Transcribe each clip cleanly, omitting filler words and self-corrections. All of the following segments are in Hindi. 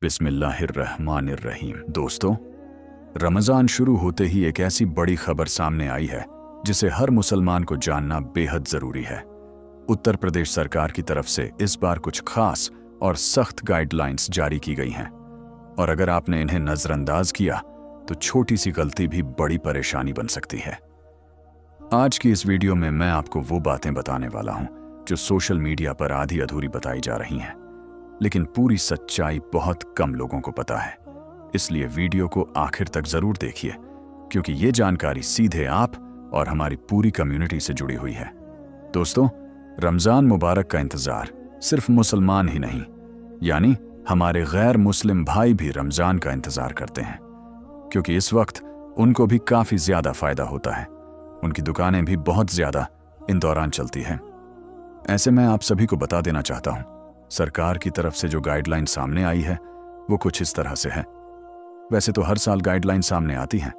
बिस्मिल्लाहिर्रहमानिर्रहीम। दोस्तों, रमज़ान शुरू होते ही एक ऐसी बड़ी खबर सामने आई है जिसे हर मुसलमान को जानना बेहद ज़रूरी है। उत्तर प्रदेश सरकार की तरफ से इस बार कुछ खास और सख्त गाइडलाइंस जारी की गई हैं, और अगर आपने इन्हें नज़रअंदाज किया तो छोटी सी गलती भी बड़ी परेशानी बन सकती है। आज की इस वीडियो में मैं आपको वो बातें बताने वाला हूं जो सोशल मीडिया पर आधी अधूरी बताई जा रही हैं, लेकिन पूरी सच्चाई बहुत कम लोगों को पता है। इसलिए वीडियो को आखिर तक जरूर देखिए, क्योंकि ये जानकारी सीधे आप और हमारी पूरी कम्युनिटी से जुड़ी हुई है। दोस्तों, रमज़ान मुबारक का इंतज़ार सिर्फ मुसलमान ही नहीं, यानी हमारे गैर मुस्लिम भाई भी रमज़ान का इंतज़ार करते हैं, क्योंकि इस वक्त उनको भी काफ़ी ज़्यादा फ़ायदा होता है। उनकी दुकानें भी बहुत ज़्यादा इन दौरान चलती हैं। ऐसे में आप सभी को बता देना चाहता हूँ, सरकार की तरफ से जो गाइडलाइन सामने आई है वो कुछ इस तरह से है। वैसे तो हर साल गाइडलाइन सामने आती हैं,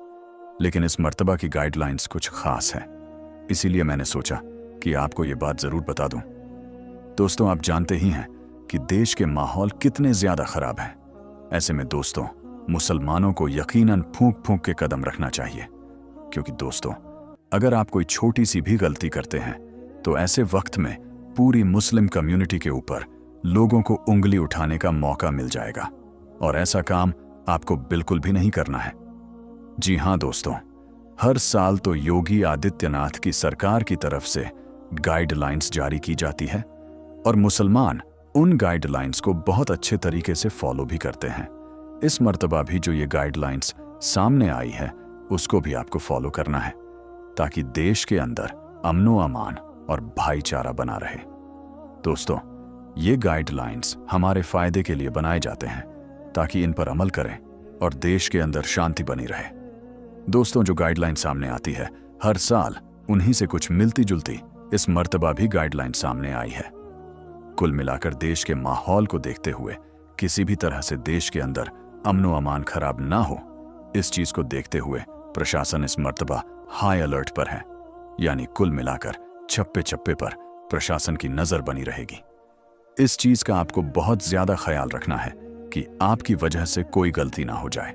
लेकिन इस मर्तबा की गाइडलाइंस कुछ खास है, इसीलिए मैंने सोचा कि आपको ये बात ज़रूर बता दूं। दोस्तों, आप जानते ही हैं कि देश के माहौल कितने ज़्यादा ख़राब हैं। ऐसे में दोस्तों, मुसलमानों को यकीनन फूंक फूंक के कदम रखना चाहिए, क्योंकि दोस्तों, अगर आप कोई छोटी सी भी गलती करते हैं तो ऐसे वक्त में पूरी मुस्लिम कम्युनिटी के ऊपर लोगों को उंगली उठाने का मौका मिल जाएगा, और ऐसा काम आपको बिल्कुल भी नहीं करना है। जी हां दोस्तों, हर साल तो योगी आदित्यनाथ की सरकार की तरफ से गाइडलाइंस जारी की जाती है, और मुसलमान उन गाइडलाइंस को बहुत अच्छे तरीके से फॉलो भी करते हैं। इस मर्तबा भी जो ये गाइडलाइंस सामने आई है उसको भी आपको फॉलो करना है, ताकि देश के अंदर अमनो अमान और भाईचारा बना रहे। दोस्तों, ये गाइडलाइंस हमारे फायदे के लिए बनाए जाते हैं, ताकि इन पर अमल करें और देश के अंदर शांति बनी रहे। दोस्तों, जो गाइडलाइन सामने आती है हर साल उन्हीं से कुछ मिलती जुलती इस मर्तबा भी गाइडलाइन सामने आई है। कुल मिलाकर देश के माहौल को देखते हुए किसी भी तरह से देश के अंदर अमनो अमान खराब ना हो, इस चीज को देखते हुए प्रशासन इस मर्तबा हाई अलर्ट पर है, यानी कुल मिलाकर चप्पे चप्पे पर प्रशासन की नजर बनी रहेगी। इस चीज का आपको बहुत ज्यादा ख्याल रखना है कि आपकी वजह से कोई गलती ना हो जाए।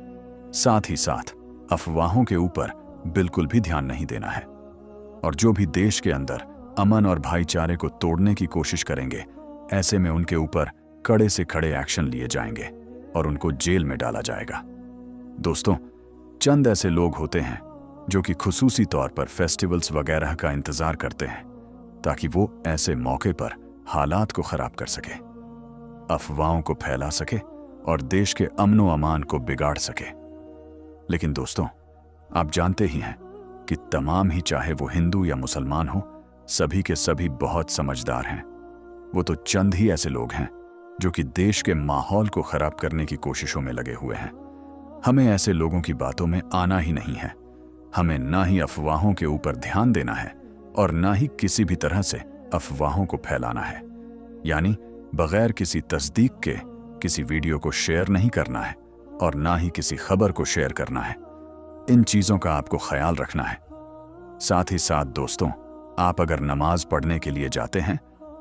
साथ ही साथ अफवाहों के ऊपर बिल्कुल भी ध्यान नहीं देना है, और जो भी देश के अंदर अमन और भाईचारे को तोड़ने की कोशिश करेंगे, ऐसे में उनके ऊपर कड़े से कड़े एक्शन लिए जाएंगे और उनको जेल में डाला जाएगा। दोस्तों, चंद ऐसे लोग होते हैं जो कि खुसूसी तौर पर फेस्टिवल्स वगैरह का इंतजार करते हैं, ताकि वो ऐसे मौके पर हालात को खराब कर सके, अफवाहों को फैला सके और देश के अमनो अमान को बिगाड़ सके। लेकिन दोस्तों, आप जानते ही हैं कि तमाम ही, चाहे वो हिंदू या मुसलमान हो, सभी के सभी बहुत समझदार हैं। वो तो चंद ही ऐसे लोग हैं जो कि देश के माहौल को खराब करने की कोशिशों में लगे हुए हैं। हमें ऐसे लोगों की बातों में आना ही नहीं है। हमें ना ही अफवाहों के ऊपर ध्यान देना है और ना ही किसी भी तरह से अफवाहों को फैलाना है, यानी बगैर किसी तस्दीक के किसी वीडियो को शेयर नहीं करना है और ना ही किसी खबर को शेयर करना है। इन चीजों का आपको ख्याल रखना है। साथ ही साथ दोस्तों, आप अगर नमाज पढ़ने के लिए जाते हैं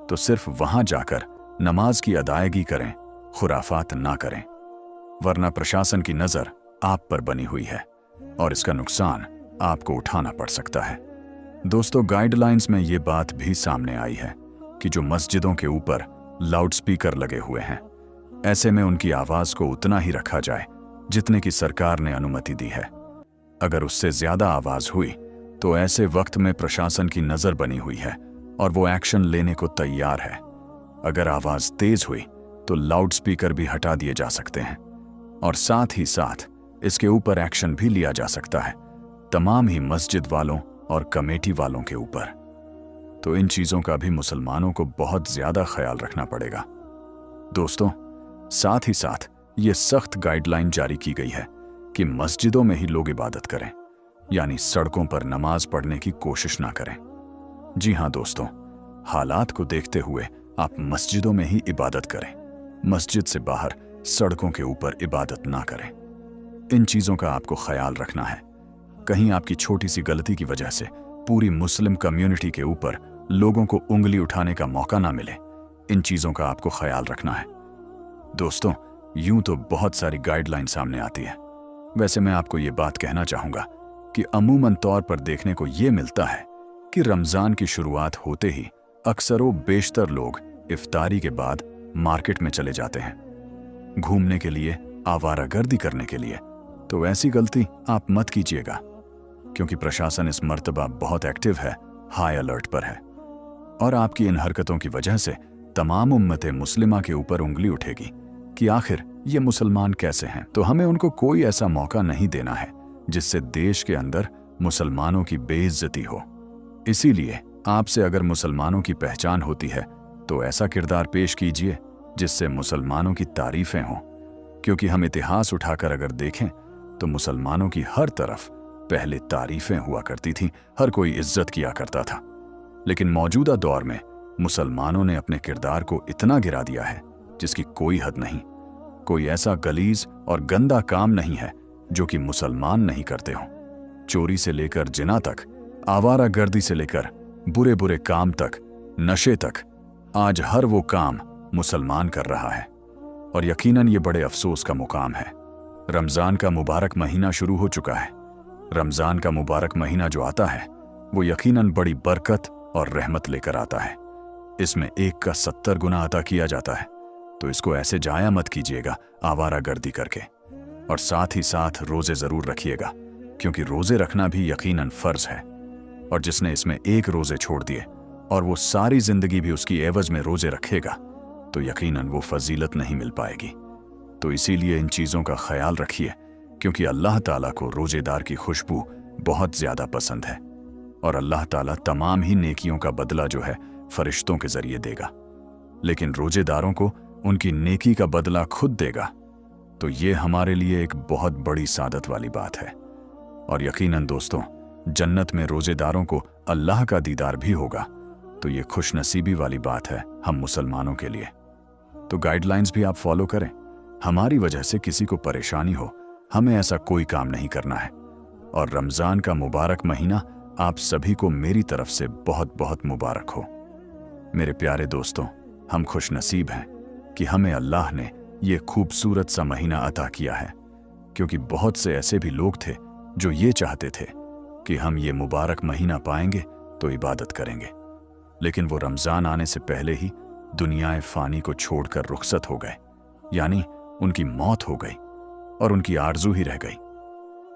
तो सिर्फ वहां जाकर नमाज की अदायगी करें, खुराफात ना करें, वरना प्रशासन की नजर आप पर बनी हुई है और इसका नुकसान आपको उठाना पड़ सकता है। दोस्तों, गाइडलाइंस में ये बात भी सामने आई है कि जो मस्जिदों के ऊपर लाउडस्पीकर लगे हुए हैं, ऐसे में उनकी आवाज को उतना ही रखा जाए जितने की सरकार ने अनुमति दी है। अगर उससे ज्यादा आवाज हुई तो ऐसे वक्त में प्रशासन की नजर बनी हुई है और वो एक्शन लेने को तैयार है। अगर आवाज तेज हुई तो लाउडस्पीकर भी हटा दिए जा सकते हैं, और साथ ही साथ इसके ऊपर एक्शन भी लिया जा सकता है तमाम ही मस्जिद वालों और कमेटी वालों के ऊपर। तो इन चीजों का भी मुसलमानों को बहुत ज्यादा ख्याल रखना पड़ेगा। दोस्तों, साथ ही साथ ये सख्त गाइडलाइन जारी की गई है कि मस्जिदों में ही लोग इबादत करें, यानी सड़कों पर नमाज पढ़ने की कोशिश ना करें। जी हां दोस्तों, हालात को देखते हुए आप मस्जिदों में ही इबादत करें, मस्जिद से बाहर सड़कों के ऊपर इबादत ना करें। इन चीजों का आपको ख्याल रखना है। कहीं आपकी छोटी सी गलती की वजह से पूरी मुस्लिम कम्युनिटी के ऊपर लोगों को उंगली उठाने का मौका ना मिले, इन चीजों का आपको ख्याल रखना है। दोस्तों, यूं तो बहुत सारी गाइडलाइन सामने आती है। वैसे मैं आपको ये बात कहना चाहूँगा कि अमूमन तौर पर देखने को ये मिलता है कि रमज़ान की शुरुआत होते ही अक्सरों बेशतर लोग इफ्तारी के बाद मार्केट में चले जाते हैं घूमने के लिए, आवारागर्दी करने के लिए। तो ऐसी गलती आप मत कीजिएगा, क्योंकि प्रशासन इस मर्तबा बहुत एक्टिव है, हाई अलर्ट पर है, और आपकी इन हरकतों की वजह से तमाम उम्मते मुस्लिमा के ऊपर उंगली उठेगी कि आखिर ये मुसलमान कैसे हैं। तो हमें उनको कोई ऐसा मौका नहीं देना है जिससे देश के अंदर मुसलमानों की बेइज्जती हो। इसीलिए आपसे अगर मुसलमानों की पहचान होती है तो ऐसा किरदार पेश कीजिए जिससे मुसलमानों की तारीफें हों, क्योंकि हम इतिहास उठाकर अगर देखें तो मुसलमानों की हर तरफ पहले तारीफें हुआ करती थीं, हर कोई इज्जत किया करता था। लेकिन मौजूदा दौर में मुसलमानों ने अपने किरदार को इतना गिरा दिया है जिसकी कोई हद नहीं। कोई ऐसा गलीज और गंदा काम नहीं है जो कि मुसलमान नहीं करते हों। चोरी से लेकर जिना तक, आवारागर्दी से लेकर बुरे बुरे काम तक, नशे तक, आज हर वो काम मुसलमान कर रहा है। और यकीनन ये बड़े अफसोस का मुकाम है। रमज़ान का मुबारक महीना शुरू हो चुका है। रमज़ान का मुबारक महीना जो आता है वो यकीनन बड़ी बरकत और रहमत लेकर आता है। इसमें 1 का 70 गुना अता किया जाता है, तो इसको ऐसे जाया मत कीजिएगा आवारागर्दी करके। और साथ ही साथ रोज़े ज़रूर रखिएगा, क्योंकि रोज़े रखना भी यकीनन फ़र्ज़ है। और जिसने इसमें 1 रोज़े छोड़ दिए और वो सारी ज़िंदगी भी उसकी एवज़ में रोज़े रखेगा तो यकीनन वो फजीलत नहीं मिल पाएगी। तो इसीलिए इन चीज़ों का ख्याल रखिए, क्योंकि अल्लाह ताला को रोज़ेदार की खुशबू बहुत ज़्यादा पसंद है, और अल्लाह ताला तमाम ही नेकियों का बदला जो है फरिश्तों के ज़रिए देगा, लेकिन रोज़ेदारों को उनकी नेकी का बदला खुद देगा। तो ये हमारे लिए एक बहुत बड़ी सादत वाली बात है। और यकीनन दोस्तों, जन्नत में रोज़ेदारों को अल्लाह का दीदार भी होगा, तो ये खुशनसीबी वाली बात है हम मुसलमानों के लिए। तो गाइडलाइंस भी आप फॉलो करें। हमारी वजह से किसी को परेशानी हो, हमें ऐसा कोई काम नहीं करना है। और रमज़ान का मुबारक महीना आप सभी को मेरी तरफ से बहुत बहुत मुबारक हो। मेरे प्यारे दोस्तों, हम खुशनसीब हैं कि हमें अल्लाह ने ये खूबसूरत सा महीना अता किया है, क्योंकि बहुत से ऐसे भी लोग थे जो ये चाहते थे कि हम ये मुबारक महीना पाएंगे तो इबादत करेंगे, लेकिन वो रमज़ान आने से पहले ही दुनियाए फ़ानी को छोड़कर रुखसत हो गए, यानी उनकी मौत हो गई और उनकी आरज़ू ही रह गई।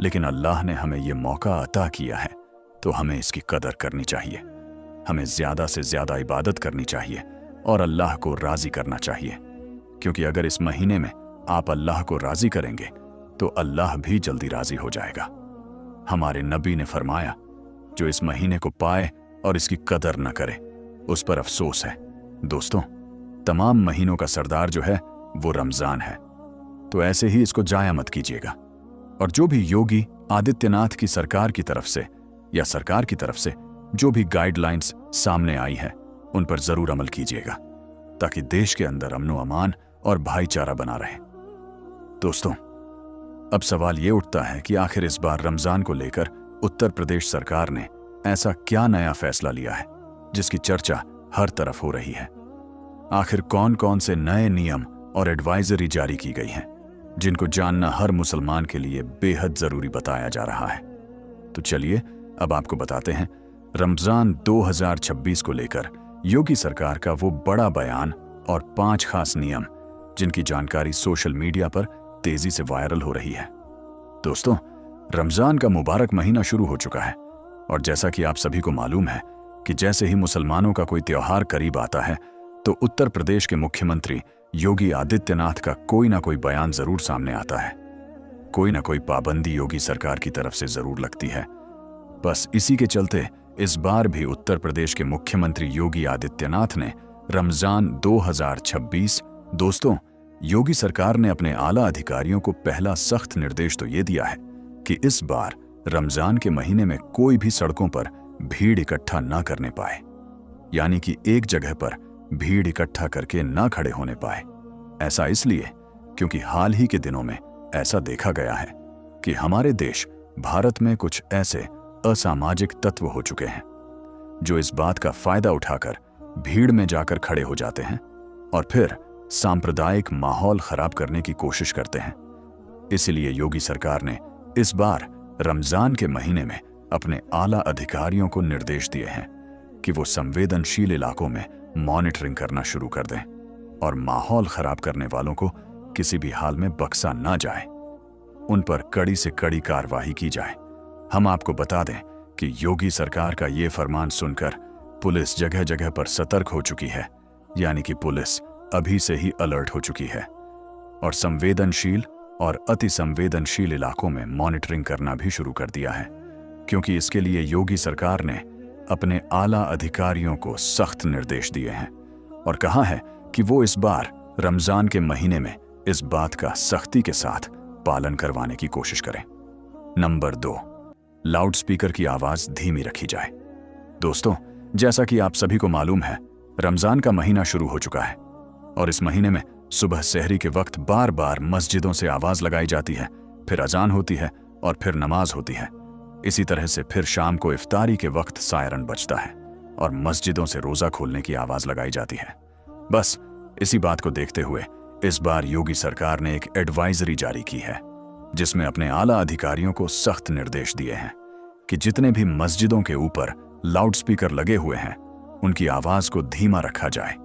लेकिन अल्लाह ने हमें ये मौका अता किया है, तो हमें इसकी कदर करनी चाहिए। हमें ज़्यादा से ज़्यादा इबादत करनी चाहिए और अल्लाह को राज़ी करना चाहिए, क्योंकि अगर इस महीने में आप अल्लाह को राज़ी करेंगे तो अल्लाह भी जल्दी राज़ी हो जाएगा। हमारे नबी ने फरमाया, जो इस महीने को पाए और इसकी कदर न करे उस पर अफसोस है। दोस्तों, तमाम महीनों का सरदार जो है वो रमज़ान है, तो ऐसे ही इसको जाया मत कीजिएगा। और जो भी योगी आदित्यनाथ की सरकार की तरफ से या सरकार की तरफ से जो भी गाइडलाइंस सामने आई है उन पर ज़रूर अमल कीजिएगा, ताकि देश के अंदर अमन व अमान और भाईचारा बना रहे। दोस्तों, अब सवाल ये उठता है कि आखिर इस बार रमज़ान को लेकर उत्तर प्रदेश सरकार ने ऐसा क्या नया फैसला लिया है जिसकी चर्चा हर तरफ हो रही है। आखिर कौन कौन से नए नियम और एडवाइजरी जारी की गई हैं जिनको जानना हर मुसलमान के लिए बेहद ज़रूरी बताया जा रहा है। तो चलिए अब आपको बताते हैं रमज़ान 2026 को लेकर योगी सरकार का वो बड़ा बयान और 5 खास नियम जिनकी जानकारी सोशल मीडिया पर तेजी से वायरल हो रही है। दोस्तों, रमज़ान का मुबारक महीना शुरू हो चुका है, और जैसा कि आप सभी को मालूम है कि जैसे ही मुसलमानों का कोई त्योहार करीब आता है तो उत्तर प्रदेश के मुख्यमंत्री योगी आदित्यनाथ का कोई ना कोई बयान जरूर सामने आता है। कोई ना कोई पाबंदी योगी सरकार की तरफ से जरूर लगती है। बस इसी के चलते इस बार भी उत्तर प्रदेश के मुख्यमंत्री योगी आदित्यनाथ ने रमज़ान 2026 दोस्तों, योगी सरकार ने अपने आला अधिकारियों को पहला सख्त निर्देश तो ये दिया है कि इस बार रमज़ान के महीने में कोई भी सड़कों पर भीड़ इकट्ठा ना करने पाए, यानी कि एक जगह पर भीड़ इकट्ठा करके ना खड़े होने पाए। ऐसा इसलिए क्योंकि हाल ही के दिनों में ऐसा देखा गया है कि हमारे देश भारत में कुछ ऐसे असामाजिक तत्व हो चुके हैं जो इस बात का फायदा उठाकर भीड़ में जाकर खड़े हो जाते हैं और फिर सांप्रदायिक माहौल खराब करने की कोशिश करते हैं। इसलिए योगी सरकार ने इस बार रमजान के महीने में अपने आला अधिकारियों को निर्देश दिए हैं कि वो संवेदनशील इलाकों में मॉनिटरिंग करना शुरू कर दें और माहौल खराब करने वालों को किसी भी हाल में बख्शा ना जाए। उन पर कड़ी से कड़ी कार्रवाई की जाए। हम आपको बता दें कि योगी सरकार का ये फरमान सुनकर पुलिस जगह जगह पर सतर्क हो चुकी है, यानी कि पुलिस अभी से ही अलर्ट हो चुकी है और संवेदनशील और अति संवेदनशील इलाकों में मॉनिटरिंग करना भी शुरू कर दिया है, क्योंकि इसके लिए योगी सरकार ने अपने आला अधिकारियों को सख्त निर्देश दिए हैं और कहा है कि वो इस बार रमजान के महीने में इस बात का सख्ती के साथ पालन करवाने की कोशिश करें। नंबर 2, लाउडस्पीकर की आवाज धीमी रखी जाए। दोस्तों, जैसा कि आप सभी को मालूम है, रमजान का महीना शुरू हो चुका है और इस महीने में सुबह सहरी के वक्त बार बार मस्जिदों से आवाज लगाई जाती है, फिर अजान होती है और फिर नमाज होती है। इसी तरह से फिर शाम को इफ्तारी के वक्त सायरन बजता है और मस्जिदों से रोजा खोलने की आवाज लगाई जाती है। बस इसी बात को देखते हुए इस बार योगी सरकार ने एक एडवाइजरी जारी की है, जिसमें अपने आला अधिकारियों को सख्त निर्देश दिए हैं कि जितने भी मस्जिदों के ऊपर लाउडस्पीकर लगे हुए हैं, उनकी आवाज को धीमा रखा जाए,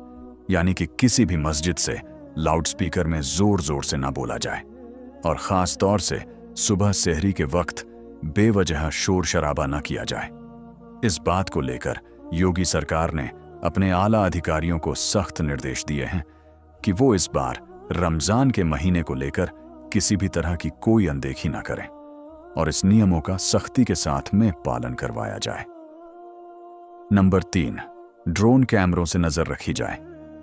यानी कि किसी भी मस्जिद से लाउडस्पीकर में जोर जोर से ना बोला जाए और खास तौर से सुबह सहरी के वक्त बेवजह शोर शराबा न किया जाए। इस बात को लेकर योगी सरकार ने अपने आला अधिकारियों को सख्त निर्देश दिए हैं कि वो इस बार रमजान के महीने को लेकर किसी भी तरह की कोई अनदेखी ना करें और इस नियमों का सख्ती के साथ में पालन करवाया जाए। नंबर 3, ड्रोन कैमरों से नजर रखी जाए।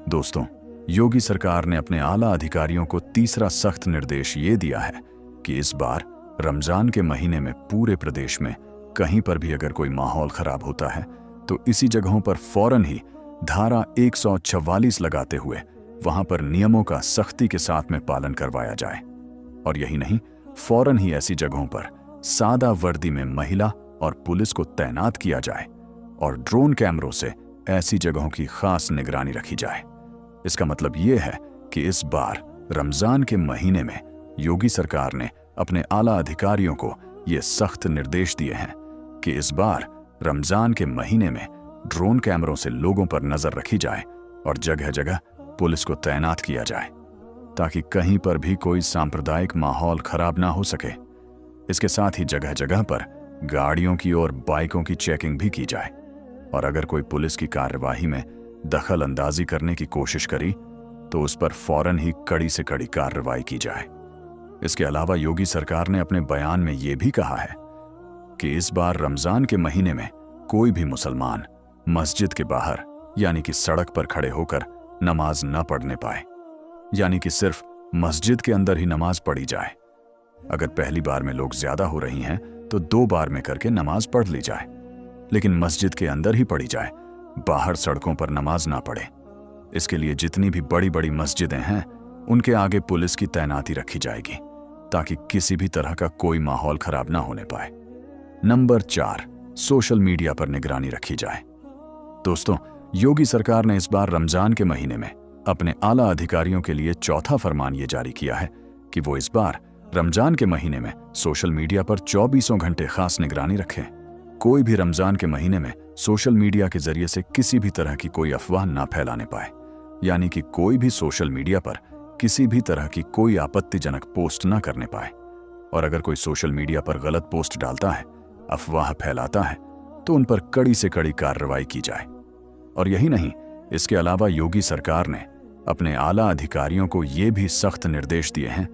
दोस्तों, योगी सरकार ने अपने आला अधिकारियों को तीसरा सख्त निर्देश ये दिया है कि इस बार रमजान के महीने में पूरे प्रदेश में कहीं पर भी अगर कोई माहौल खराब होता है तो इसी जगहों पर फौरन ही धारा 144 लगाते हुए वहां पर नियमों का सख्ती के साथ में पालन करवाया जाए। और यही नहीं, फौरन ही ऐसी जगहों पर सादा वर्दी में महिला और पुलिस को तैनात किया जाए और ड्रोन कैमरों से ऐसी जगहों की खास निगरानी रखी जाए। इसका मतलब यह है कि इस बार रमजान के महीने में योगी सरकार ने अपने आला अधिकारियों को ये सख्त निर्देश दिए हैं कि इस बार रमजान के महीने में ड्रोन कैमरों से लोगों पर नजर रखी जाए और जगह जगह पुलिस को तैनात किया जाए ताकि कहीं पर भी कोई सांप्रदायिक माहौल खराब ना हो सके। इसके साथ ही जगह जगह पर गाड़ियों की और बाइकों की चेकिंग भी की जाए और अगर कोई पुलिस की कार्यवाही में दखल अंदाजी करने की कोशिश करी तो उस पर फौरन ही कड़ी से कड़ी कार्रवाई की जाए। इसके अलावा योगी सरकार ने अपने बयान में यह भी कहा है कि इस बार रमजान के महीने में कोई भी मुसलमान मस्जिद के बाहर यानी कि सड़क पर खड़े होकर नमाज न पढ़ने पाए, यानी कि सिर्फ मस्जिद के अंदर ही नमाज पढ़ी जाए। अगर पहली बार में लोग ज्यादा हो रही हैं तो 2 बार में करके नमाज पढ़ ली जाए, लेकिन मस्जिद के अंदर ही पढ़ी जाए, बाहर सड़कों पर नमाज ना पढ़े। इसके लिए जितनी भी बड़ी बड़ी मस्जिदें हैं उनके आगे पुलिस की तैनाती रखी जाएगी ताकि किसी भी तरह का कोई माहौल खराब ना होने पाए। नंबर 4, सोशल मीडिया पर निगरानी रखी जाए। दोस्तों, योगी सरकार ने इस बार रमजान के महीने में अपने आला अधिकारियों के लिए चौथा फरमान ये जारी किया है कि वो इस बार रमजान के महीने में सोशल मीडिया पर 24 घंटे खास निगरानी रखें। कोई भी रमजान के महीने में सोशल मीडिया के जरिए से किसी भी तरह की कोई अफवाह ना फैलाने पाए, यानी कि कोई भी सोशल मीडिया पर किसी भी तरह की कोई आपत्तिजनक पोस्ट ना करने पाए। और अगर कोई सोशल मीडिया पर गलत पोस्ट डालता है, अफवाह फैलाता है, तो उन पर कड़ी से कड़ी कार्रवाई की जाए। और यही नहीं, इसके अलावा योगी सरकार ने अपने आला अधिकारियों को ये भी सख्त निर्देश दिए हैं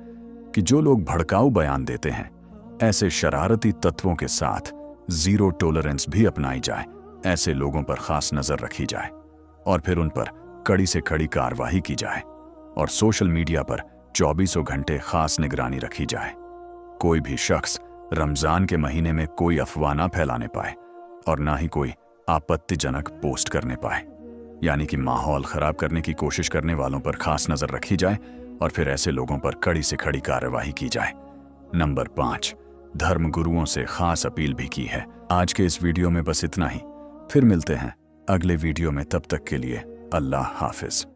कि जो लोग भड़काऊ बयान देते हैं, ऐसे शरारती तत्वों के साथ जीरो टॉलरेंस भी अपनाई जाए। ऐसे लोगों पर खास नजर रखी जाए और फिर उन पर कड़ी से कड़ी कार्रवाई की जाए और सोशल मीडिया पर 24 घंटे खास निगरानी रखी जाए। कोई भी शख्स रमजान के महीने में कोई अफवाह ना फैलाने पाए और ना ही कोई आपत्तिजनक पोस्ट करने पाए, यानी कि माहौल खराब करने की कोशिश करने वालों पर खास नजर रखी जाए और फिर ऐसे लोगों पर कड़ी से कड़ी कार्यवाही की जाए। नंबर 5, धर्म गुरुओं से खास अपील भी की है। आज के इस वीडियो में बस इतना ही। फिर मिलते हैं अगले वीडियो में, तब तक के लिए अल्लाह हाफिज।